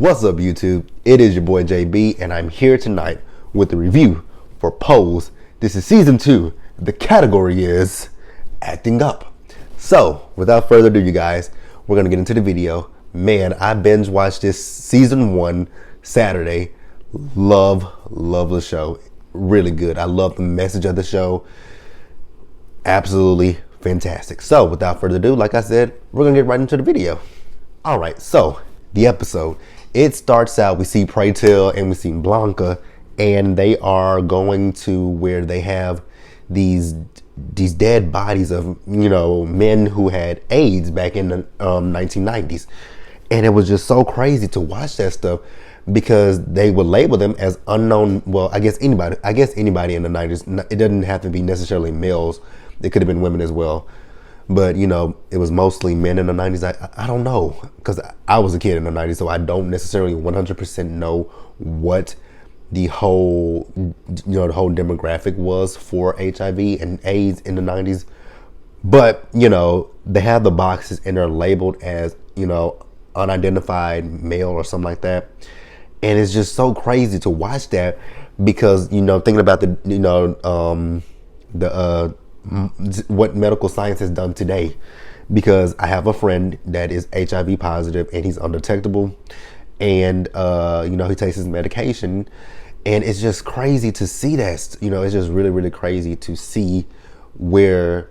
What's up, YouTube? It is your boy JB, and I'm here tonight with a review for Pose. This is season 2. The category is acting up. So, without further ado, you guys, we're gonna get into the video. Man, I binge watched this season 1 Saturday. Love the show. Really good. I love the message of the show. Absolutely fantastic. So, without further ado, like I said, we're gonna get right into the video. All right, so the episode. It starts out, we see Pray Tell and we see Blanca, and they are going to where they have these dead bodies of, men who had AIDS back in the 1990s. And it was just so crazy to watch that stuff because they would label them as unknown. Well, I guess anybody in the 90s. It doesn't have to be necessarily males. It could have been women as well. But, it was mostly men in the 90s. I don't know, because I was a kid in the 90s, so I don't necessarily 100% know what the whole demographic was for HIV and AIDS in the 90s. But, they have the boxes and they're labeled as, unidentified male or something like that. And it's just so crazy to watch that because, thinking about what medical science has done today, because I have a friend that is HIV positive and he's undetectable, and he takes his medication, and it's just crazy to see that. It's just really crazy to see where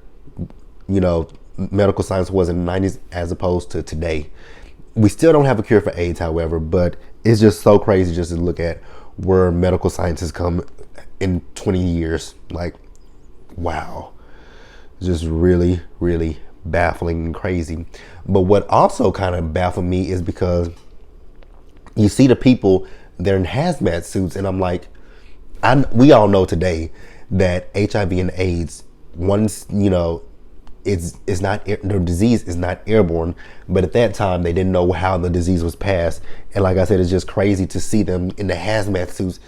medical science was in the 90s as opposed to today. We still don't have a cure for AIDS, however, but it's just so crazy just to look at where medical science has come in 20 years. Like, wow. Just really baffling and crazy. But what also kind of baffled me is because you see the people, they're in hazmat suits, and I'm like, we all know today that HIV and AIDS, once it's not, the disease is not airborne, but at that time they didn't know how the disease was passed. And like I said, it's just crazy to see them in the hazmat suits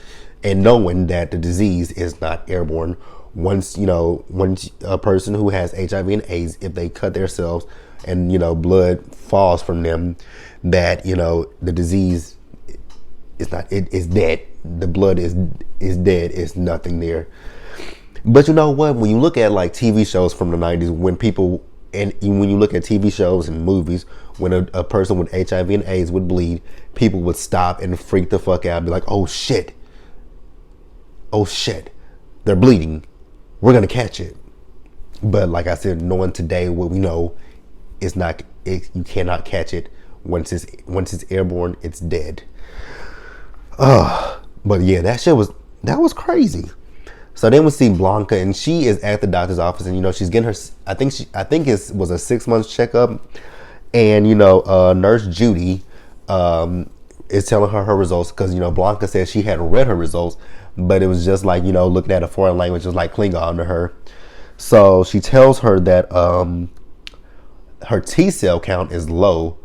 and knowing that the disease is not airborne. Once a person who has HIV and AIDS, if they cut themselves and blood falls from them, that the disease is not, it is dead. The blood is dead. It's nothing there. But you know what? When you look at like TV shows from the 90s, when you look at TV shows and movies, when a person with HIV and AIDS would bleed, people would stop and freak the fuck out and be like, oh shit, they're bleeding. We're gonna catch it. But like I said, knowing today what we know is you cannot catch it. Once it's airborne, it's dead. But yeah, that was crazy. So then we see Blanca, and she is at the doctor's office, and she's getting her, I think it was a 6 months checkup, and Nurse Judy is telling her results, because Blanca said she had read her results, but it was just like looking at a foreign language was like Klingon to her. So she tells her that her T cell count is low,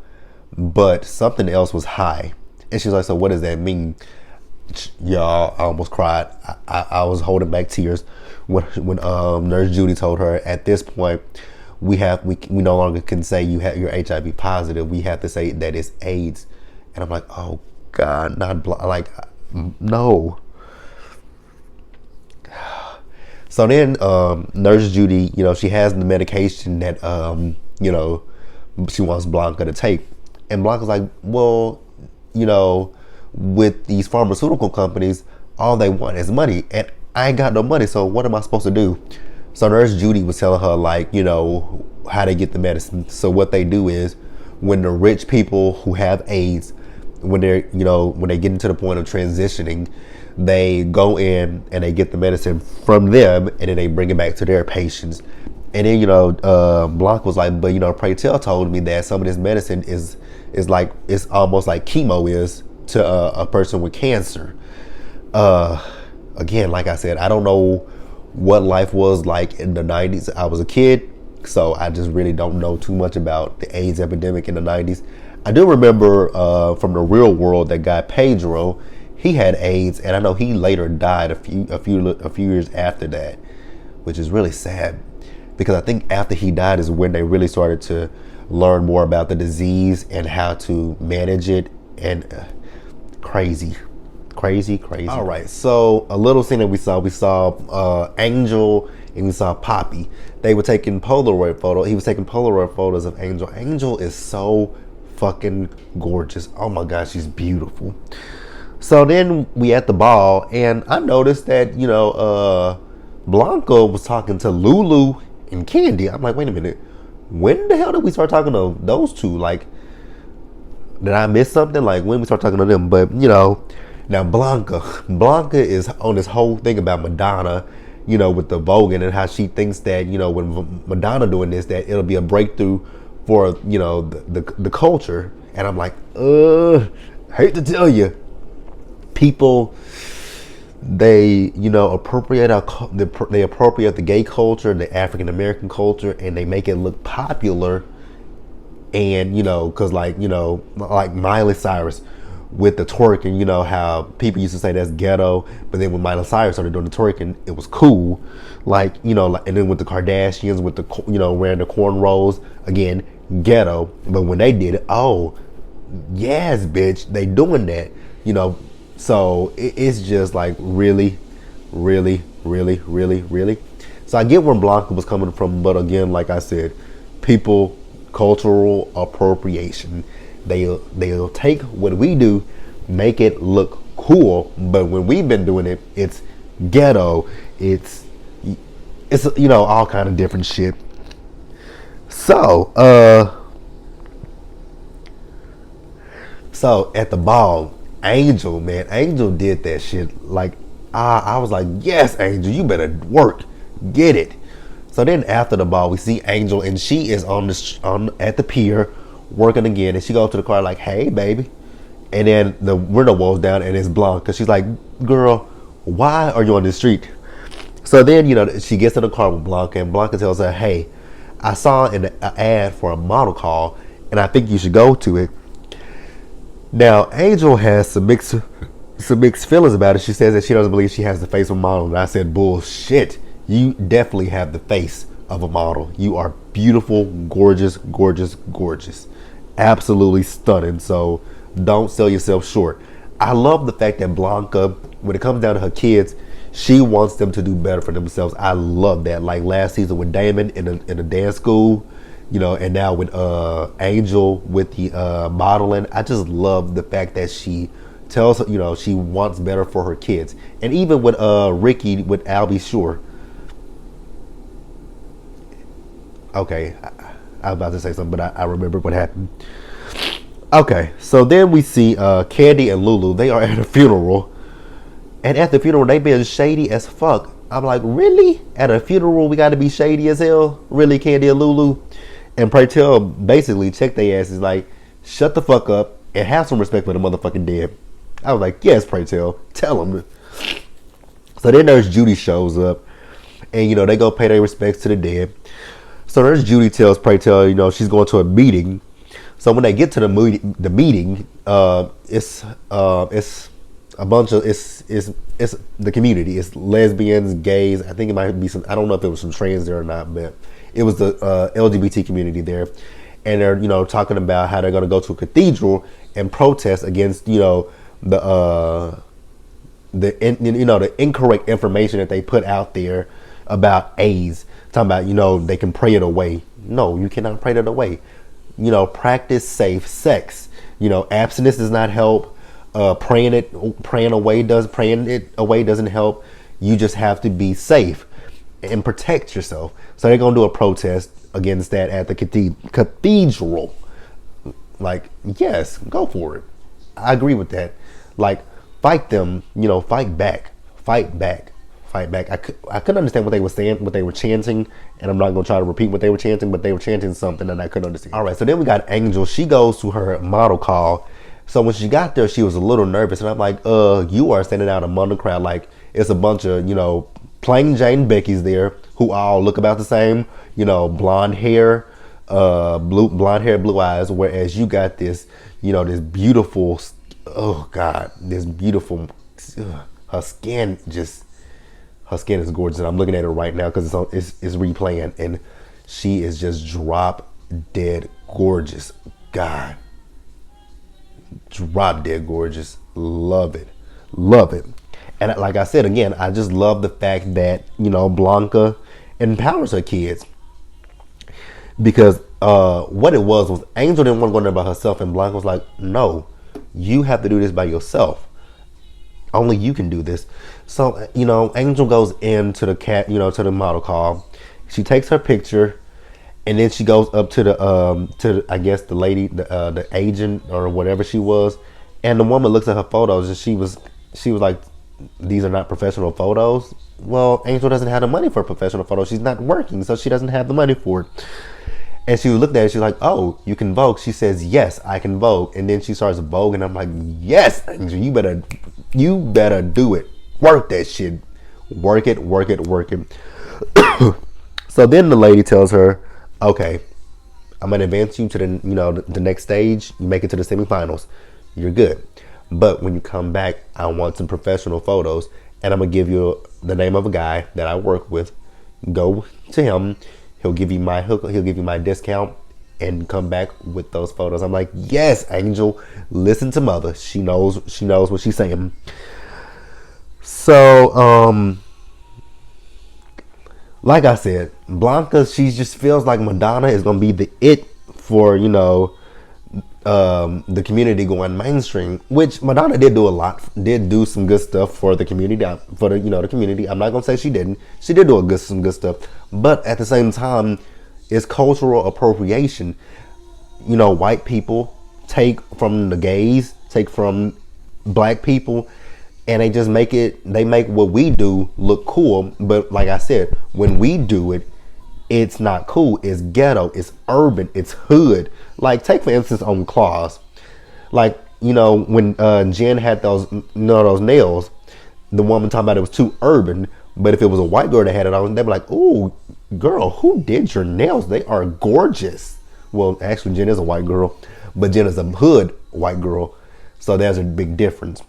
but something else was high, and she's like, so what does that mean? Y'all, I almost cried. I was holding back tears when Nurse Judy told her, at this point we no longer can say you're HIV positive. We have to say that it's AIDS. And I'm like, oh God, no. So then Nurse Judy, she has the medication that she wants Blanca to take, and Blanca's like, well, with these pharmaceutical companies, all they want is money, and I ain't got no money, so what am I supposed to do? So Nurse Judy was telling her how to get the medicine. So what they do is, when the rich people who have AIDS, when they get into the point of transitioning, they go in and they get the medicine from them, and then they bring it back to their patients. And then Blanca was like, but Pray Tell told me that some of this medicine is like, it's almost like chemo is to a person with cancer. Again, like I said, I don't know what life was like in the 90s. I was a kid, so I just really don't know too much about the AIDS epidemic in the 90s. I do remember from the real world that guy Pedro, he had AIDS, and I know he later died a few years after that, which is really sad, because I think after he died is when they really started to learn more about the disease and how to manage it. And Crazy. All right, so a little scene that we saw Angel and we saw Poppy. They were taking Polaroid photo. He was taking Polaroid photos of Angel. Angel is so fucking gorgeous. Oh my gosh, she's beautiful. So then we at the ball, and I noticed that Blanca was talking to Lulu and Candy. I'm like, wait a minute, when the hell did we start talking to those two? Like, did I miss something? Like, when we start talking to them? But now Blanca is on this whole thing about Madonna, with the Vogan, and how she thinks that when Madonna doing this, that it'll be a breakthrough for the culture. And I'm like, hate to tell you, people, they appropriate they appropriate the gay culture, the African American culture, and they make it look popular. And because like Miley Cyrus with the twerking, how people used to say that's ghetto, but then when Miley Cyrus started doing the twerking, it was cool. And then with the Kardashians with the wearing the cornrows, again, ghetto. But when they did it, oh yes, bitch, they doing that. So it's just like really. So I get where Blanca was coming from, but again, like I said, people, cultural appropriation. They'll take what we do, make it look cool, but when we've been doing it, it's ghetto. It's all kind of different shit. So at the ball, Angel did that shit. Like I was like, yes, Angel, you better work, get it. So then after the ball, we see Angel, and she is at the pier working again, and she goes to the car like, hey baby, and then the window rolls down and it's Blanca. She's like, girl, why are you on the street? So then she gets in the car with Blanca, and Blanca tells her, hey, I saw an ad for a model call, and I think you should go to it. Now Angel has some mixed feelings about it. She says that she doesn't believe she has the face of a model, and I said, bullshit. You definitely have the face of a model. You are beautiful, gorgeous, absolutely stunning. So don't sell yourself short. I love the fact that Blanca, when it comes down to her kids, she wants them to do better for themselves. I love that. Like last season with Damon in a dance school, and now with Angel with the modeling. I just love the fact that she tells her, she wants better for her kids. And even with Ricky with Albie Shore. Okay, I was about to say something, but I remember what happened. Okay, so then we see Candy and Lulu. They are at a funeral, and at the funeral they being shady as fuck. I'm like, really? At a funeral we got to be shady as hell? Really, Candy and Lulu? And Pray Tell basically check their asses like, shut the fuck up and have some respect for the motherfucking dead. I was like, yes, Pray Tell them. So then Nurse Judy shows up, and they go pay their respects to the dead. So Nurse Judy tells Pray Tell, she's going to a meeting. So when they get to the meeting, it's a bunch of it's the community. It's lesbians, gays. I think it might be some. I don't know if there was some trans there or not, but it was the LGBT community there, and they're talking about how they're going to go to a cathedral and protest against the incorrect information that they put out there about AIDS. Talking about, they can pray it away. No, you cannot pray it away. Practice safe sex. Abstinence does not help. Praying it away doesn't help. You just have to be safe and protect yourself. So they're gonna do a protest against that at the cathedral. Like, yes, go for it. I agree with that. Like, fight them. Fight back. I couldn't understand what they were saying, what they were chanting, and I'm not going to try to repeat what they were chanting, but they were chanting something and I couldn't understand. All right, so then we got Angel. She goes to her model call. So when she got there, she was a little nervous, and I'm like, you are standing out among the crowd like it's a bunch of, plain Jane Becky's there who all look about the same, blonde hair, blue eyes, whereas you got this, this beautiful, her skin is gorgeous. And I'm looking at her right now because it's replaying, and she is just drop dead gorgeous. God, Drop dead gorgeous. Love it. Love it. And like I said again, I just love the fact that, Blanca empowers her kids. Because what it was Angel didn't want to go there by herself, and Blanca was like, no, you have to do this by yourself. Only you can do this. So, Angel goes into the to the model call. She takes her picture, and then she goes up to the I guess the lady, the agent or whatever she was, and the woman looks at her photos, and she was like, these are not professional photos. Well, Angel doesn't have the money for professional photos. She's not working, so she doesn't have the money for it. And she looked at it, she's like, oh, you can Vogue? She says, yes, I can Vogue. And then she starts Vogue, and I'm like, yes, Angel, you better do it. Work that shit. Work it, work it, work it. So then the lady tells her, okay, I'm gonna advance you to the next stage. You make it to the semifinals, you're good. But when you come back, I want some professional photos, and I'm gonna give you the name of a guy that I work with. Go to him. He'll give you my discount, and come back with those photos. I'm like, yes, Angel, listen to mother. She knows what she's saying. So, like I said, Blanca, she just feels like Madonna is gonna be the it for the community going mainstream, which Madonna did do some good stuff for the community, the community. I'm not gonna say she didn't. She did do some good stuff, but at the same time, it's cultural appropriation. White people take from the gays, take from black people, and they make what we do look cool. But like I said, when we do it, it's not cool. It's ghetto. It's urban. It's hood. Like, take for instance on Claws. Like, when Jen had those nails, the woman talking about it was too urban. But if it was a white girl that had it on, they'd be like, "Ooh, girl, who did your nails? They are gorgeous." Well, actually, Jen is a white girl, but Jen is a hood white girl, so there's a big difference.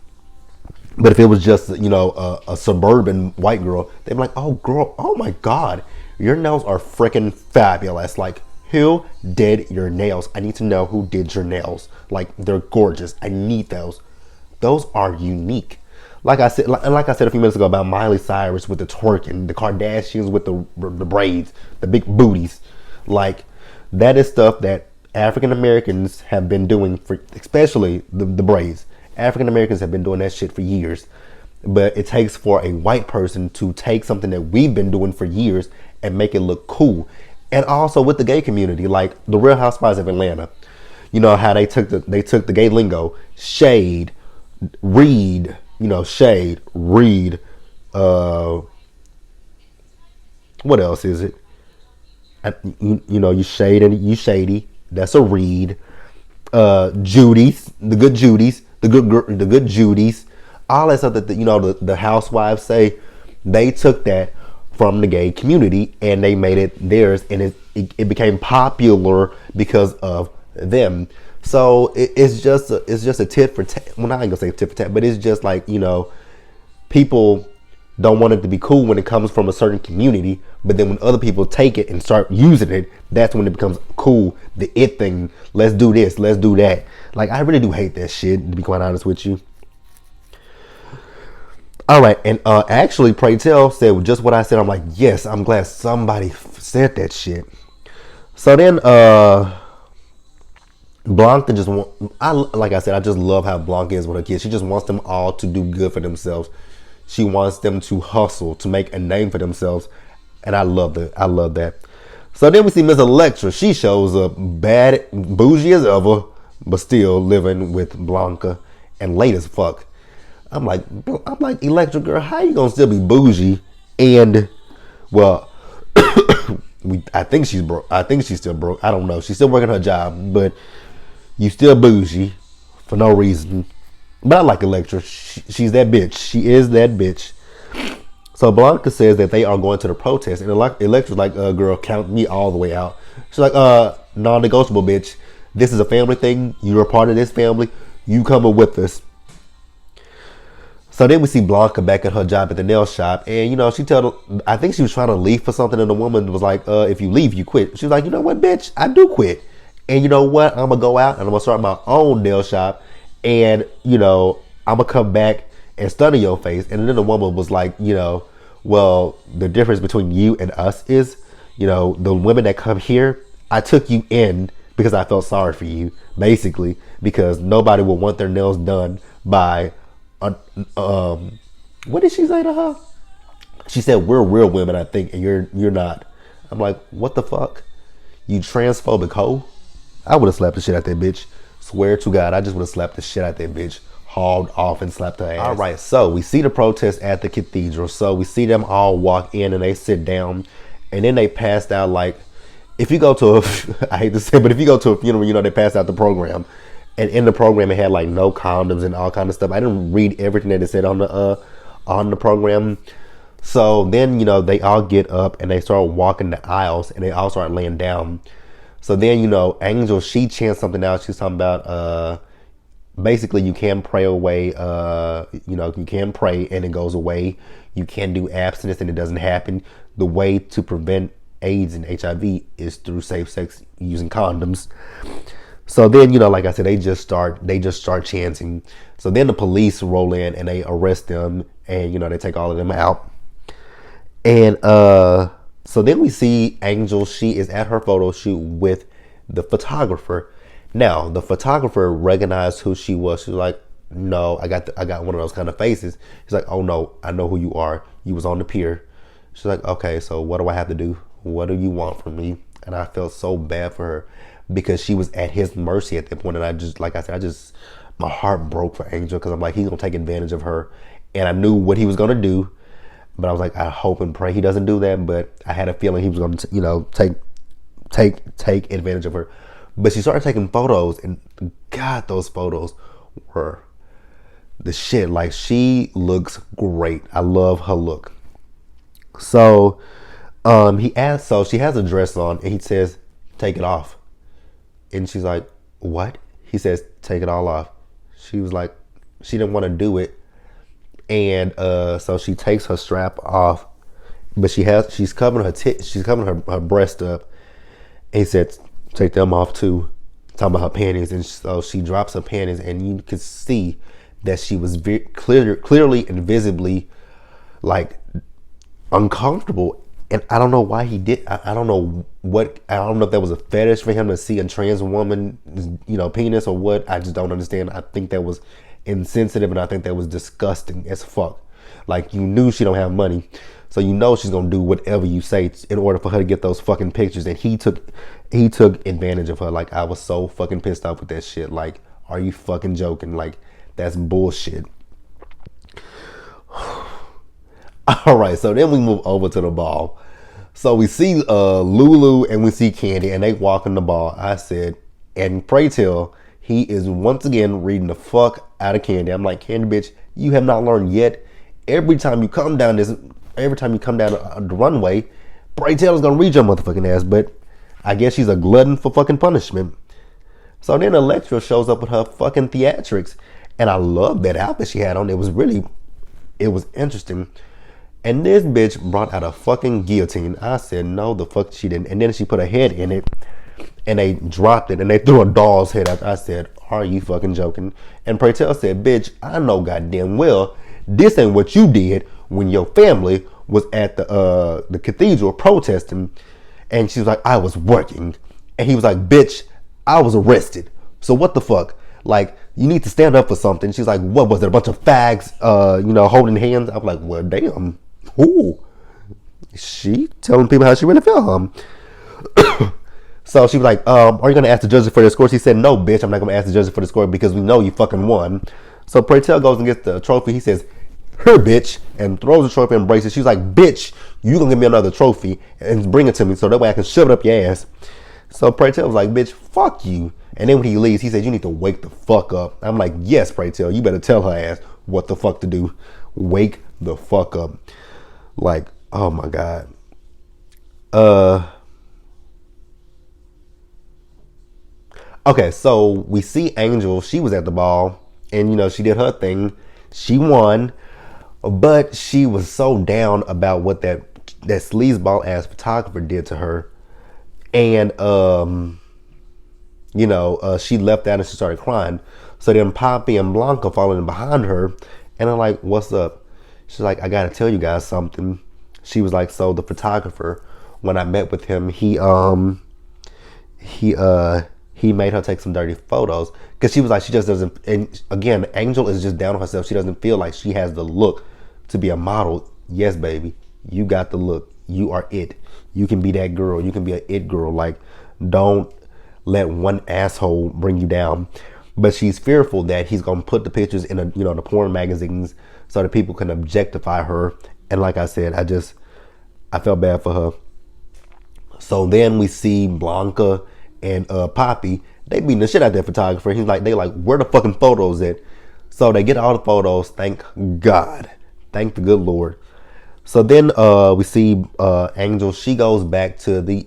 But if it was just a suburban white girl, they'd be like, "Oh, girl, oh my God, your nails are freaking fabulous. Like, who did your nails? I need to know who did your nails. Like, they're gorgeous. I need those. Those are unique." Like I said a few minutes ago about Miley Cyrus with the twerking, the Kardashians with the braids, the big booties. Like, that is stuff that African Americans have been doing for, especially the braids. African Americans have been doing that shit for years. But it takes for a white person to take something that we've been doing for years and make it look cool. And also with the gay community, like the Real Housewives of Atlanta. You know how they took the gay lingo, shade, read, shade, read, what else is it? You shade and you shady, that's a read. Judies, the good Judies, the good Judies, all that stuff that the housewives say, they took that from the gay community and they made it theirs, and it became popular because of them. So it's just a tit for tat. Well, I ain't gonna say tit for tat, but it's just like, people don't want it to be cool when it comes from a certain community, but then when other people take it and start using it, that's when it becomes cool, the it thing. Let's do this, let's do that. Like, I really do hate that shit, to be quite honest with you. All right, and actually, Pray Tell said just what I said. I'm like, yes, I'm glad somebody said that shit. So then, Blanca like I said, I just love how Blanca is with her kids. She just wants them all to do good for themselves. She wants them to hustle, to make a name for themselves, and I love that. So then we see Miss Electra. She shows up bad, bougie as ever, but still living with Blanca and late as fuck. I'm like, Electra girl, how you gonna still be bougie? And well, I think she's broke. I think she's still broke. I don't know. She's still working her job, but you still bougie for no reason. But I like Electra. She's that bitch. She is that bitch. So Blanca says that they are going to the protest, and Electra's like, girl, count me all the way out. She's like, non-negotiable, bitch. This is a family thing. You're a part of this family. You coming with us. So then we see Blanca back at her job at the nail shop, and I think she was trying to leave for something, and the woman was like, if you leave, you quit. She was like, you know what, bitch, I do quit. And you know what? I'm gonna go out and I'm gonna start my own nail shop, and I'm gonna come back and stun in your face. And then the woman was like, well, the difference between you and us is, the women that come here, I took you in because I felt sorry for you, basically, because nobody will want their nails done by a, what did she say to her? She said, we're real women, I think, and you're not. I'm like, what the fuck? You transphobic hoe? I would have slapped the shit out that bitch. Swear to God, I just would have slapped the shit out that bitch, hauled off and slapped her ass. All right, so we see the protest at the cathedral. So we see them all walk in and they sit down, and then they passed out like, if you go to a, I hate to say, but if you go to a funeral, they passed out the program, and in the program it had like no condoms and all kind of stuff. I didn't read everything that it said on the program. So then, they all get up and they start walking the aisles and they all start laying down. So then, Angel, she chants something out. She's talking about, basically you can pray away, you can pray and it goes away. You can do abstinence and it doesn't happen. The way to prevent AIDS and HIV is through safe sex using condoms. So then, like I said, they just start chanting. So then the police roll in and they arrest them, and they take all of them out. And so then we see Angel. She is at her photo shoot with the photographer. Now the photographer recognized who she was. She was like, "No, I got one of those kind of faces." He's like, "Oh no, I know who you are. You was on the pier." She's like, "Okay, so what do I have to do? What do you want from me?" And I felt so bad for her because she was at his mercy at that point. And I just, like I said, my heart broke for Angel because I'm like, he's gonna take advantage of her, and I knew what he was gonna do. But I was like, I hope and pray he doesn't do that. But I had a feeling he was going to, take advantage of her. But she started taking photos, and God, those photos were the shit. Like, she looks great. I love her look. So he asked, so she has a dress on, and he says, take it off. And she's like, what? He says, take it all off. She was like, she didn't want to do it. And so she takes her strap off, but she's covering her breast up. And he said, take them off too. Talking about her panties. And so she drops her panties, and you could see that she was very clearly and visibly like uncomfortable. And I don't know why he did. I don't know if that was a fetish for him to see a trans woman, penis, or what. I just don't understand. I think that was insensitive, and I think that was disgusting as fuck. Like, you knew she don't have money, so she's gonna do whatever you say in order for her to get those fucking pictures. And he took advantage of her. Like, I was so fucking pissed off with that shit. Like, are you fucking joking? Like, that's bullshit. All right, so then we move over to the ball. So we see Lulu and we see Candy, and they walk in the ball. I said, and pray tell, he is once again reading the fuck out of Candy. I'm like, Candy, bitch, you have not learned yet. Every time you come down the runway, Bray Taylor's gonna read your motherfucking ass. But I guess she's a glutton for fucking punishment. So then Electra shows up with her fucking theatrics, and I love that outfit she had on. It was interesting. And this bitch brought out a fucking guillotine. I said, no, the fuck she didn't. And then she put a head in it, and they dropped it, and they threw a doll's head out. I said, are you fucking joking? And Pray Tell said, bitch, I know goddamn well this ain't what you did when your family was at the cathedral protesting. And she was like, I was working. And he was like, bitch, I was arrested. So what the fuck? Like, you need to stand up for something. She's like, what was it? A bunch of fags, holding hands? I'm like, well, damn. Ooh. She telling people how she really felt. So she was like, are you going to ask the judges for their scores? He said, no, bitch, I'm not going to ask the judges for the score because we know you fucking won. So Pray Tell goes and gets the trophy. He says, her bitch, and throws the trophy and breaks it. She's like, bitch, you going to give me another trophy and bring it to me so that way I can shove it up your ass. So Pray Tell was like, bitch, fuck you. And then when he leaves, he said, you need to wake the fuck up. I'm like, yes, Pray Tell, you better tell her ass what the fuck to do. Wake the fuck up. Like, oh my God. Okay, so we see Angel. She was at the ball, and she did her thing. She won, but she was so down about what that sleazeball ass photographer did to her, and she left out and she started crying. So then Poppy and Blanca following behind her, and I'm like, what's up? She's like, I gotta tell you guys something. She was like, so the photographer, when I met with him, he he made her take some dirty photos because she was like, she just doesn't. And again, Angel is just down on herself. She doesn't feel like she has the look to be a model. Yes, baby, you got the look. You are it. You can be that girl. You can be an it girl. Like, don't let one asshole bring you down. But she's fearful that he's gonna put the pictures in the porn magazines so that people can objectify her. And like I said, I felt bad for her. So then we see Blanca and Poppy. They beating the shit out of that photographer. They like, where the fucking photos at? So they get all the photos. Thank God. Thank the good Lord. So then we see Angel. She goes back to the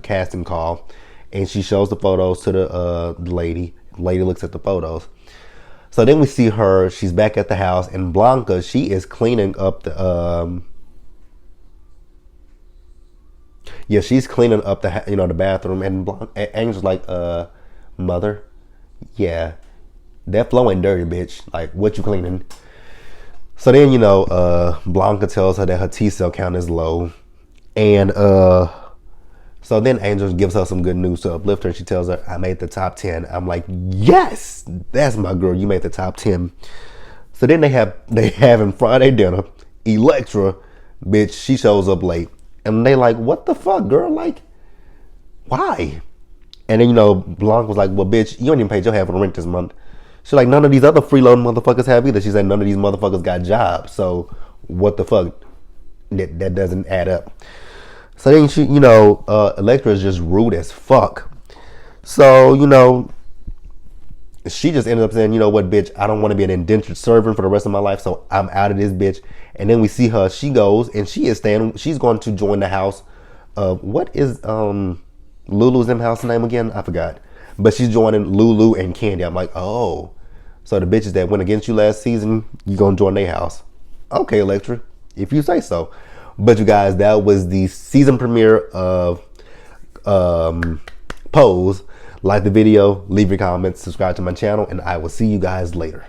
casting call, and she shows the photos to the lady. The lady looks at the photos. So then we see her. She's back at the house, and Blanca, she is cleaning up the she's cleaning up the bathroom, and Angel's like, mother, yeah, that floor ain't dirty, bitch. Like, what you cleaning? So then Blanca tells her that her T cell count is low, and so then Angel gives her some good news to uplift her. She tells her, I made the top 10. I'm like, yes, that's my girl. You made the top 10. So then they having Friday dinner. Electra, bitch, she shows up late. And they like, what the fuck, girl? Like, why? And then, Blanc was like, well, bitch, you don't even pay your half of the rent this month. She's like, none of these other freeloading motherfuckers have either. She said, none of these motherfuckers got jobs. So what the fuck? That doesn't add up. So then she, Electra is just rude as fuck. So, she just ended up saying, you know what, bitch, I don't want to be an indentured servant for the rest of my life, so I'm out of this bitch. And then we see her, she goes, and she's going to join the house of, what is Lulu's in-house name again? I forgot. But she's joining Lulu and Candy. I'm like, oh, so the bitches that went against you last season, you gonna join their house. Okay, Electra, if you say so. But you guys, that was the season premiere of Pose. Like the video, leave your comments, subscribe to my channel, and I will see you guys later.